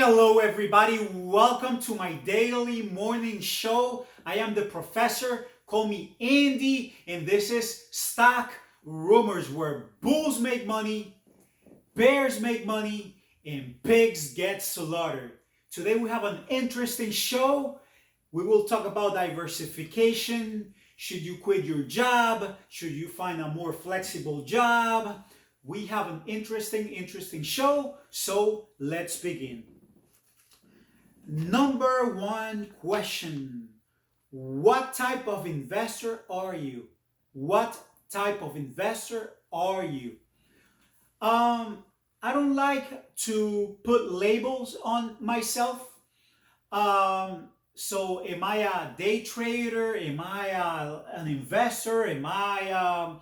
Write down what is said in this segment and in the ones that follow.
Hello, everybody. Welcome to my daily morning show. I am the professor. Call me Andy, and this is Stock Rumors, where bulls make money, bears make money, and pigs get slaughtered. Today, we have an interesting show. We will talk about diversification. Should you quit your job? Should you find a more flexible job? We have an interesting show, so let's begin. Number one question. What type of investor are you? What type of investor are you? I don't like to put labels on myself. So am I a day trader? Am I an investor? Am I,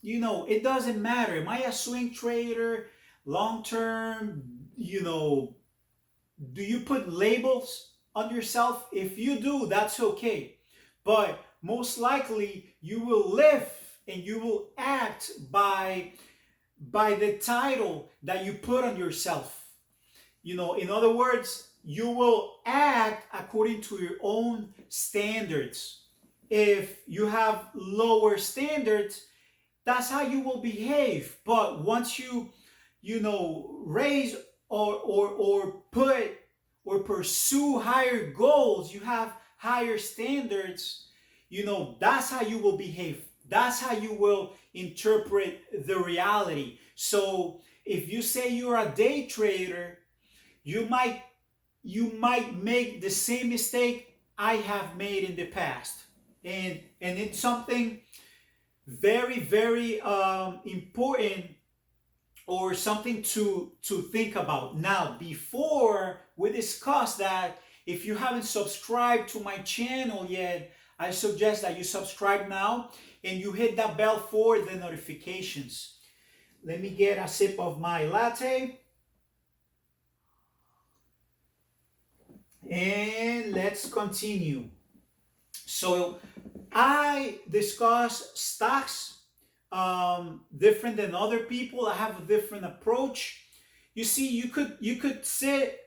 it doesn't matter. Am I a swing trader, long term, do you put labels on yourself? If you do, that's okay. But most likely you will live and you will act by the title that you put on yourself. In other words, you will act according to your own standards. If you have lower standards, that's how you will behave. But once you raise or put or pursue higher goals, you have higher standards, that's how you will behave. That's how you will interpret the reality. So if you say you're a day trader, you might make the same mistake I have made in the past. And it's something very important, or something to think about. Now, before we discuss that, if you haven't subscribed to my channel yet, I suggest that you subscribe now and you hit that bell for the notifications. Let me get a sip of my latte. And let's continue. So I discuss stocks different than other people. I have a different approach. You see, you could sit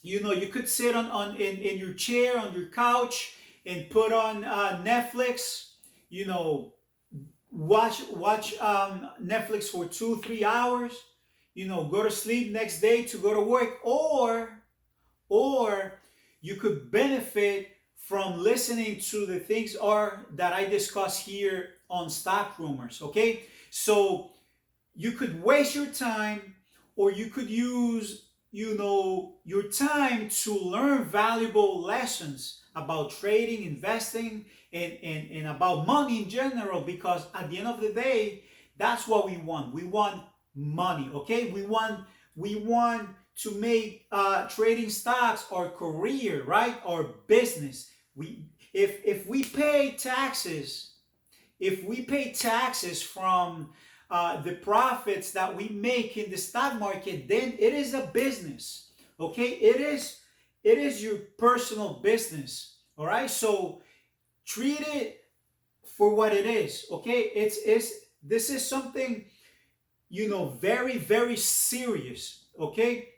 you could sit in your chair, on your couch, and put on Netflix. Watch Netflix for 2-3 hours. Go to sleep next day to go to work, or you could benefit from listening to the things that I discuss here on Stock Rumors, okay? So you could waste your time, or you could use, your time to learn valuable lessons about trading, investing, and about money in general, because at the end of the day, that's what we want. We want money, okay? We want to make trading stocks our career, right? Our business. If we pay taxes from the profits that we make in the stock market, then it is a business, okay? It is your personal business, all right? So treat it for what it is, okay? This is something very serious, okay?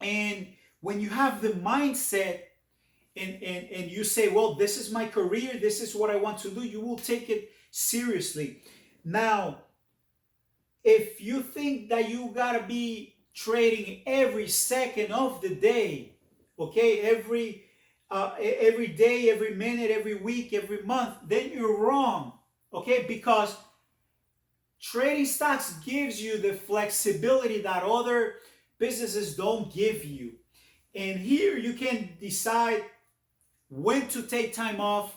And when you have the mindset and you say, well, this is my career, this is what I want to do, you will take it seriously. Now, if you think that you gotta be trading every second of the day, okay, every day, every minute, every week, every month, then you're wrong, okay? Because trading stocks gives you the flexibility that other businesses don't give you. And here you can decide when to take time off,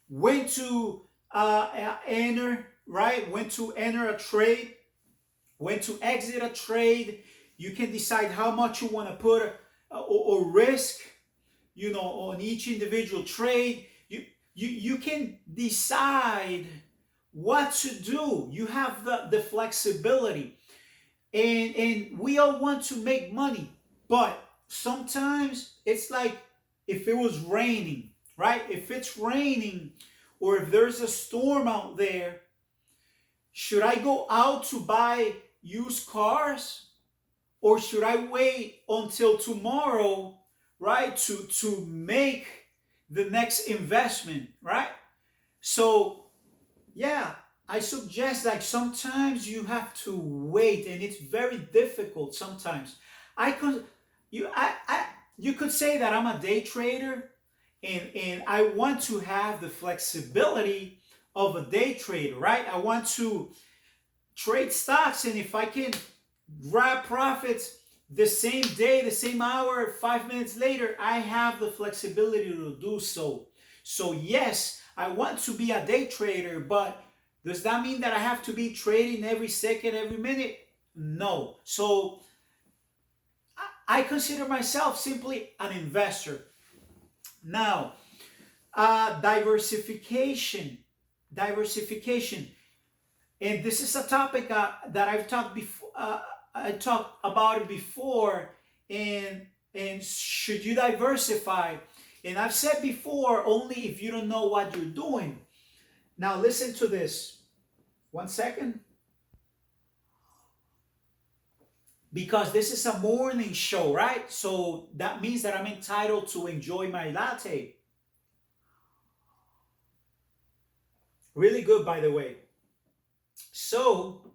when to enter, right? When to enter a trade, when to exit a trade. You can decide how much you want to put or risk, on each individual trade. You can decide what to do. You have the flexibility. And we all want to make money, but sometimes it's like if it was raining, right? If it's raining, or if there's a storm out there, should I go out to buy used cars? or should I wait until tomorrow, right, to make the next investment, right? So yeah, I suggest like sometimes you have to wait, and it's very difficult sometimes. I could I you could say that I'm a day trader, and I want to have the flexibility of a day trader, right? I want to trade stocks, and if I can grab profits the same day, the same hour, 5 minutes later, I have the flexibility to do so. So yes, I want to be a day trader, but does that mean that I have to be trading every second, every minute? No. So I consider myself simply an investor. Now, diversification. Diversification. And this is a topic that I've talked before. I talked about it before, and should you diversify? And I've said before, only if you don't know what you're doing. Now listen to this. 1 second, because this is a morning show, right? So that means that I'm entitled to enjoy my latte. Really good, by the way. So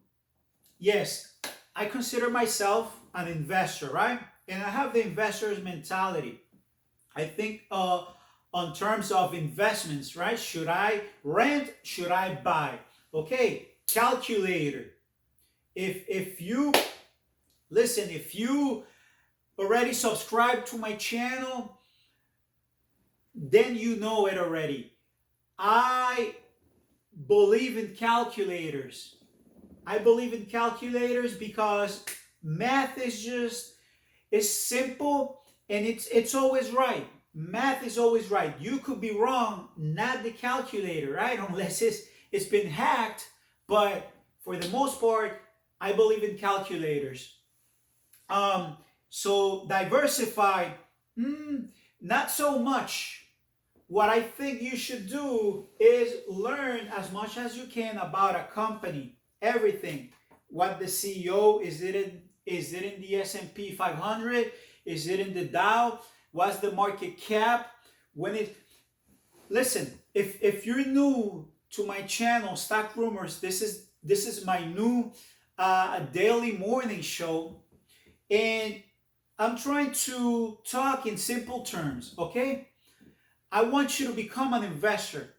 yes, I consider myself an investor, right? And I have the investor's mentality. I think on terms of investments, right? Should I rent? Should I buy? Okay, calculator. If you listen, if you already subscribe to my channel, then you know it already. I believe in calculators. I believe in calculators because math is just, it's simple, and it's always right. Math is always right. You could be wrong, not the calculator, right? Unless it's been hacked. But for the most part, I believe in calculators. So diversified, not so much. What I think you should do is learn as much as you can about a company, everything. What the CEO, is it in the S&P 500? Is it in the Dow? What's the market cap? When it Listen, if you're new to my channel, Stock Rumors, this is my new daily morning show, and I'm trying to talk in simple terms, okay? I want you to become an investor.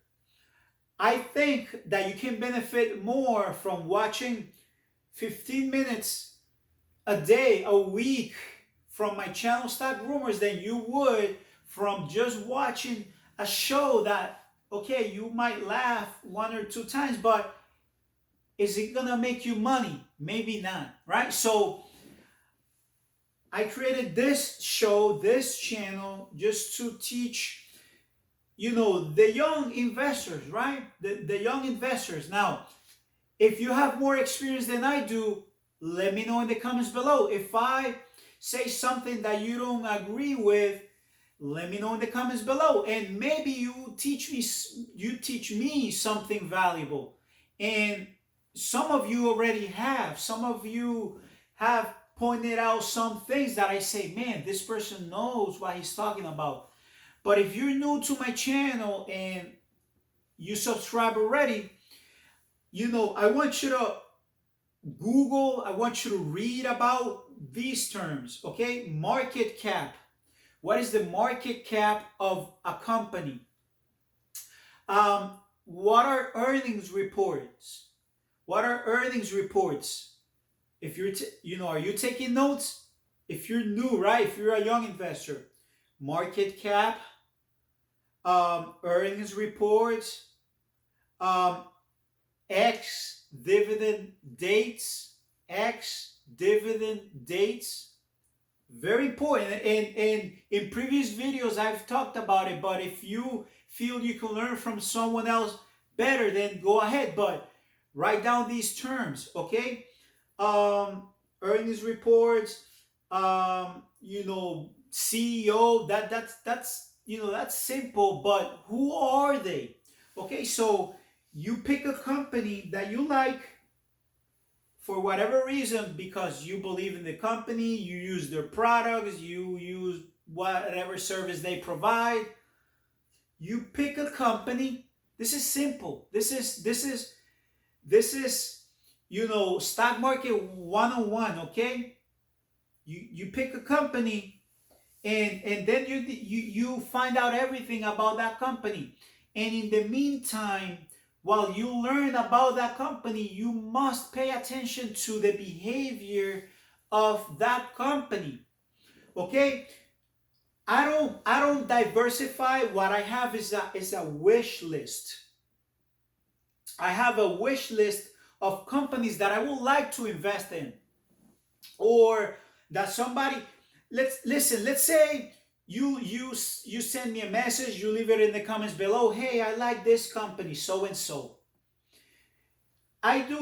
I think that you can benefit more from watching 15 minutes a day, a week from my channel Stock Rumors than you would from just watching a show that, okay, you might laugh 1 or 2 times, but is it gonna make you money? Maybe not, right? So I created this show, this channel, just to teach, the young investors, right? The young investors. Now, if you have more experience than I do, let me know in the comments below. If I say something that you don't agree with, let me know in the comments below. And maybe you teach me something valuable. And some of you already have. Some of you have pointed out some things that I say, man, this person knows what he's talking about. But if you're new to my channel and you subscribe already, I want you to Google, I want you to read about these terms, okay? Market cap. What is the market cap of a company? What are earnings reports? What are earnings reports? If you're, are you taking notes? If you're new, right? If you're a young investor, market cap, earnings reports, X dividend dates, X dividend dates. Very important. And in previous videos, I've talked about it. But if you feel you can learn from someone else better, then go ahead. But write down these terms, okay? Earnings reports, CEO. That's simple. But who are they? Okay, so you pick a company that you like. for whatever reason, because you believe in the company, you use their products, you use whatever service they provide, you pick a company. This is simple. This is stock market 101. Okay, you pick a company, and then you find out everything about that company. And in the meantime, while you learn about that company, you must pay attention to the behavior of that company. Okay, I don't diversify. What I have is a wish list. I have a wish list of companies that I would like to invest in, or that somebody, let's say you send me a message, you leave it in the comments below. Hey, I like this company, so and so.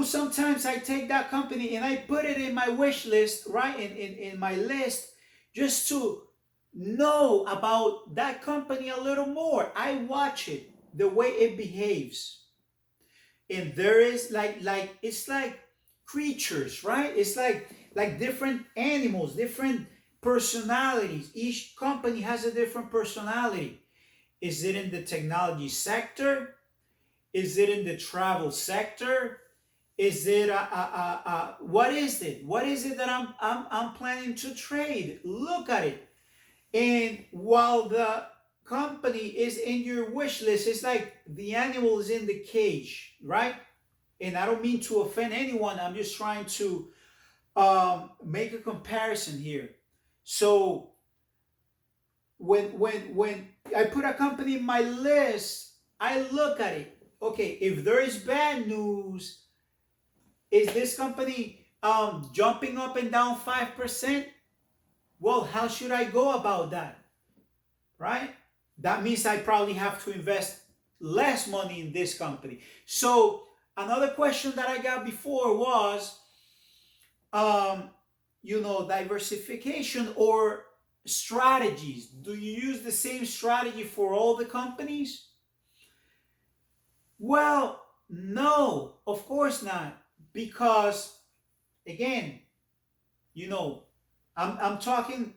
Sometimes I take that company and I put it in my wish list, right? In my list, just to know about that company a little more. I watch it, the way it behaves. And there is like it's like creatures, right? It's like different animals, different personalities. Each company has a different personality. Is it in the technology sector? Is it in the travel sector? Is it what is it? What is it that I'm planning to trade? Look at it. And while the company is in your wish list, it's like the animal is in the cage, right? And I don't mean to offend anyone. I'm just trying to make a comparison here. So when I put a company in my list, I look at it. Okay, if there is bad news, is this company jumping up and down 5%? Well, how should I go about that? Right? That means I probably have to invest less money in this company. So another question that I got before was, diversification or strategies. Do you use the same strategy for all the companies? Well, no, of course not. Because again, I'm talking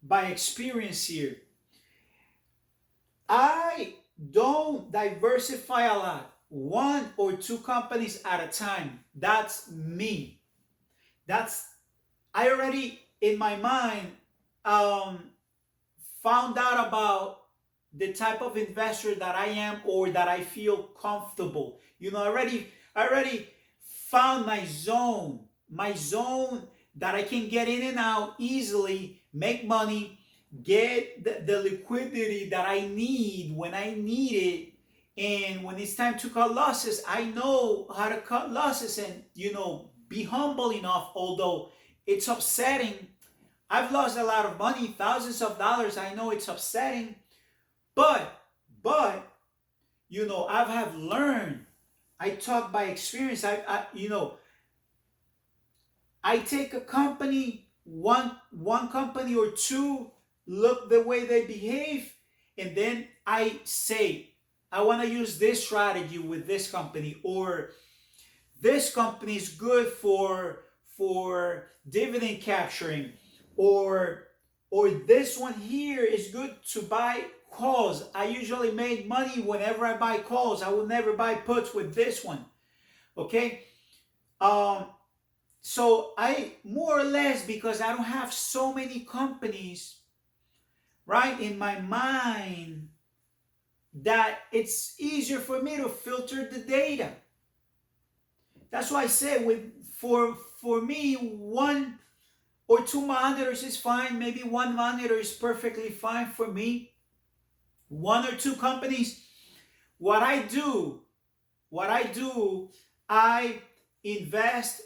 by experience here. I don't diversify a lot. One or two companies at a time. That's me. I already in my mind found out about the type of investor that I am, or that I feel comfortable. I already found my zone that I can get in and out easily, make money, get the liquidity that I need when I need it. And when it's time to cut losses, I know how to cut losses and, be humble enough, although it's upsetting. I've lost a lot of money, thousands of dollars. I know it's upsetting, but, I have learned. I talk by experience. I take a company, one company or two, look the way they behave, and then I say, I want to use this strategy with this company, or this company is good for dividend capturing, or this one here is good to buy calls. I usually make money whenever I buy calls. I will never buy puts with this one. Okay. So I more or less, because I don't have so many companies, right, in my mind, that it's easier for me to filter the data. That's why I say for me, one or two monitors is fine. Maybe one monitor is perfectly fine for me. One or two companies. What I do, I invest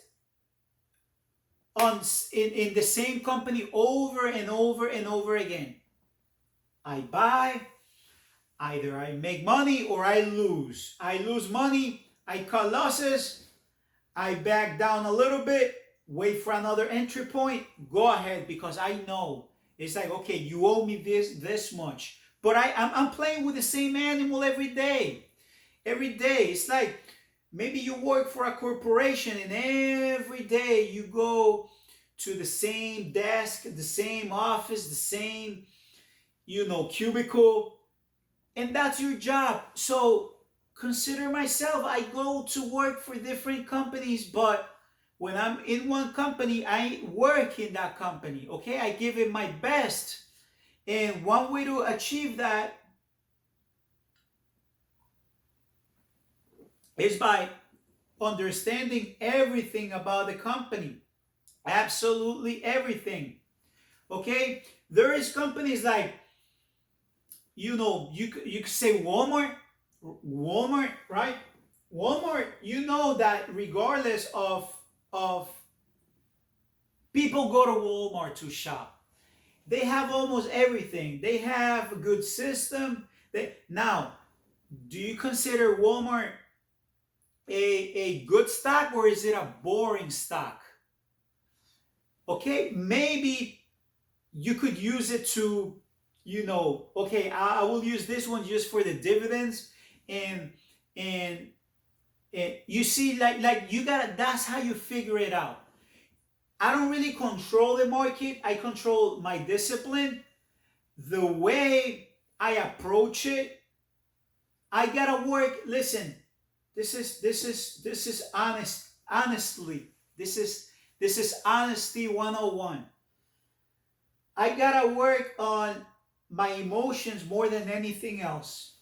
in the same company over and over and over again. I buy, either I make money or I lose. I lose money, I cut losses, I back down a little bit, wait for another entry point, go ahead, because I know it's like, okay, you owe me this much. But I'm playing with the same animal every day. Every day. It's like Maybe you work for a corporation and every day you go to the same desk, the same office, the same, cubicle, and that's your job. So consider myself, I go to work for different companies, but when I'm in one company, I work in that company. Okay, I give it my best. And one way to achieve that is by understanding everything about the company. Absolutely everything. Okay? There is companies like, you could say Walmart, right? Walmart, you know that regardless of people go to Walmart to shop. They have almost everything. They have a good system. Now, do you consider Walmart a good stock, or is it a boring stock? Okay, maybe you could use it to, okay, I will use this one just for the dividends, and and, and you see, like you gotta. That's how you figure it out. I don't really control the market. I control my discipline, the way I approach it. I gotta work. Listen, this is honest. Honestly, this is honesty 101. I gotta work on my emotions more than anything else.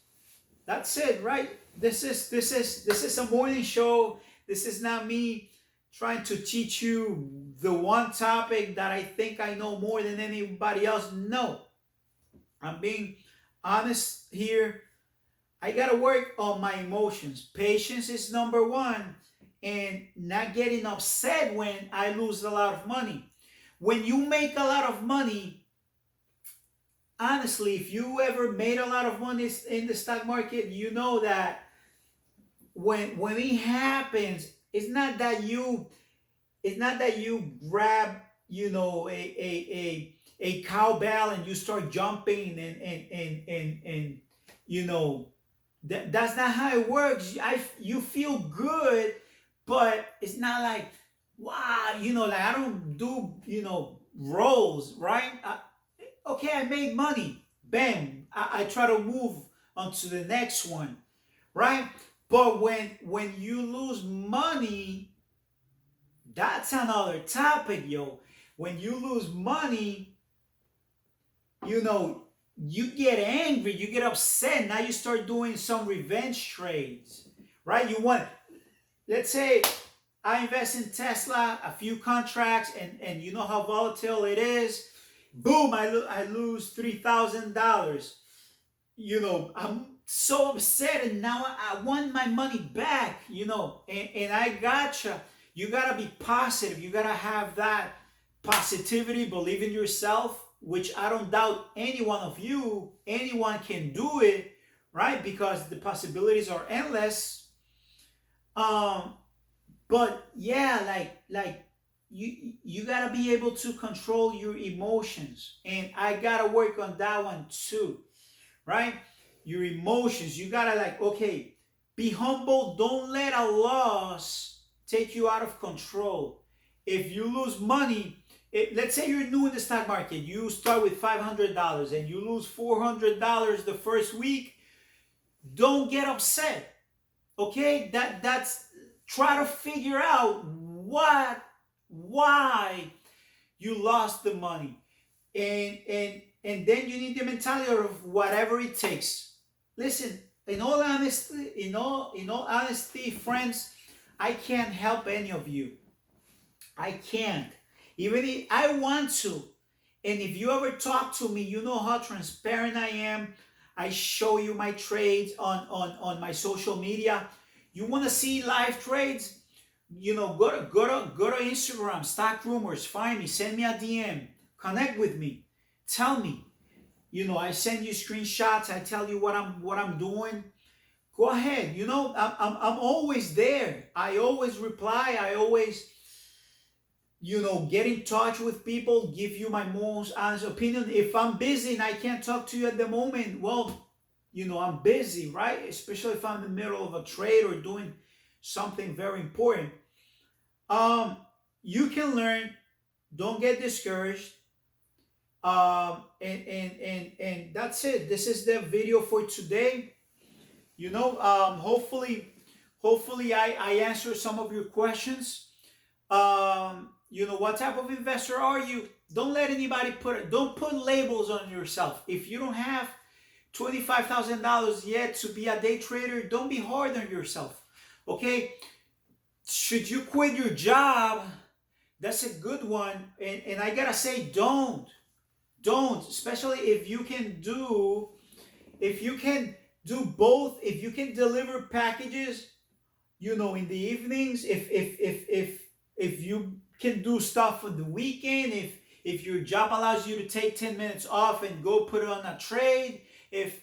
That's it, right? This is a morning show. This is not me trying to teach you the one topic that I think I know more than anybody else. No, I'm being honest here. I gotta work on my emotions. Patience is number one, and not getting upset when I lose a lot of money. When you make a lot of money, honestly, if you ever made a lot of money in the stock market, you know that when it happens, it's not that you grab, a cowbell and you start jumping and you know that's not how it works. You feel good, but it's not like, wow, like I don't do, rolls, right? Okay, I made money. Bam, I try to move on to the next one, right? But when you lose money, that's another topic, yo. When you lose money, you know, you get angry, you get upset. Now you start doing some revenge trades, right? Let's say I invest in Tesla, a few contracts, and you know how volatile it is. Boom, I lose $3,000. I'm so upset, and now I want my money back, and I gotcha. You gotta be positive. You gotta have that positivity, believe in yourself, which I don't doubt any one of you, anyone can do it, right? Because the possibilities are endless. Um, but yeah, like you gotta be able to control your emotions, and I gotta work on that one too, right? Your emotions, you gotta, like, okay, be humble. Don't let a loss take you out of control. If you lose money, let's say you're new in the stock market, you start with $500 and you lose $400 the first week. Don't get upset. Okay, that's try to figure out why you lost the money, and then you need the mentality of whatever it takes. Listen, in all honesty, friends, I can't help any of you. I can't. Even if I want to. And if you ever talk to me, you know how transparent I am. I show you my trades on my social media. You want to see live trades? Go to Instagram, Stock Rumors, find me, send me a DM, connect with me, tell me. I send you screenshots. I tell you what I'm doing. Go ahead. I'm always there. I always reply. I always get in touch with people, give you my most honest opinion. If I'm busy and I can't talk to you at the moment, well, I'm busy, right? Especially if I'm in the middle of a trade or doing something very important. Um, you can learn. Don't get discouraged. And that's it. This is the video for today. Hopefully I answer some of your questions. What type of investor are you? Don't let anybody don't put labels on yourself. If you don't have $25,000 yet to be a day trader, don't be hard on yourself. Okay? Should you quit your job? That's a good one. And I gotta say, don't, especially if you can do both, if you can deliver packages, in the evenings, if you can do stuff on the weekend, if your job allows you to take 10 minutes off and go put it on a trade, if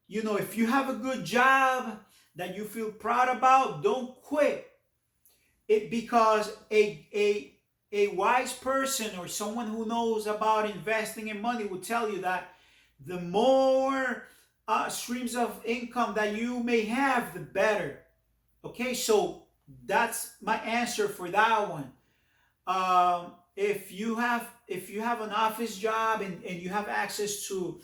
you have a good job that you feel proud about, don't quit it, because a wise person or someone who knows about investing in money will tell you that the more streams of income that you may have, the better. Okay, so that's my answer for that one. If you have an office job and you have access to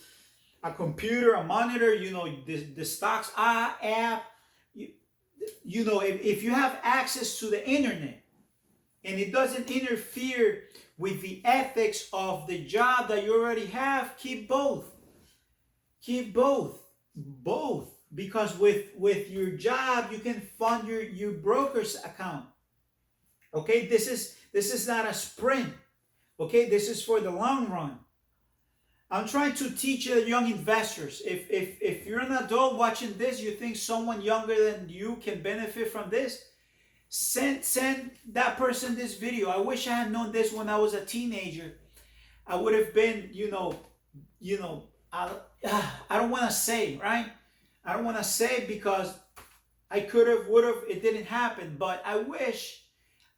a computer, a monitor, the stocks app, if you have access to the internet and it doesn't interfere with the ethics of the job that you already have, keep both. Because with your job you can fund your broker's account. Okay, this is not a sprint. Okay, this is for the long run. I'm trying to teach young investors. If you're an adult watching this, you think someone younger than you can benefit from this, send that person this video. I wish I had known this when I was a teenager. I would have been, I don't want to say, right? I don't want to say because I could have, would have, it didn't happen. But I wish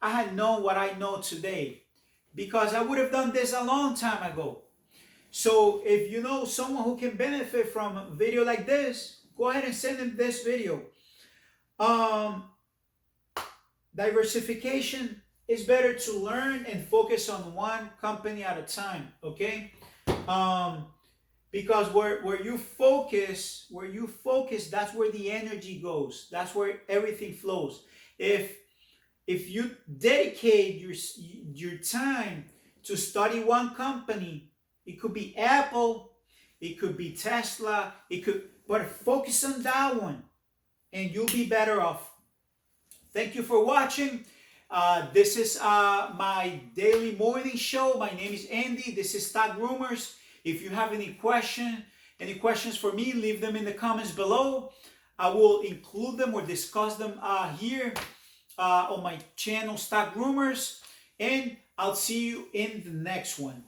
I had known what I know today, because I would have done this a long time ago. So if you know someone who can benefit from a video like this, go ahead and send them this video. Diversification is better to learn and focus on one company at a time. Okay. Because where you focus, that's where the energy goes. That's where everything flows. If you dedicate your time to study one company, it could be Apple, it could be Tesla, but focus on that one and you'll be better off. Thank you for watching. This is my daily morning show. My name is Andy. This is Stock Rumors. If you have any questions for me, leave them in the comments below. I will include them or discuss them here on my channel, Stock Rumors. And I'll see you in the next one.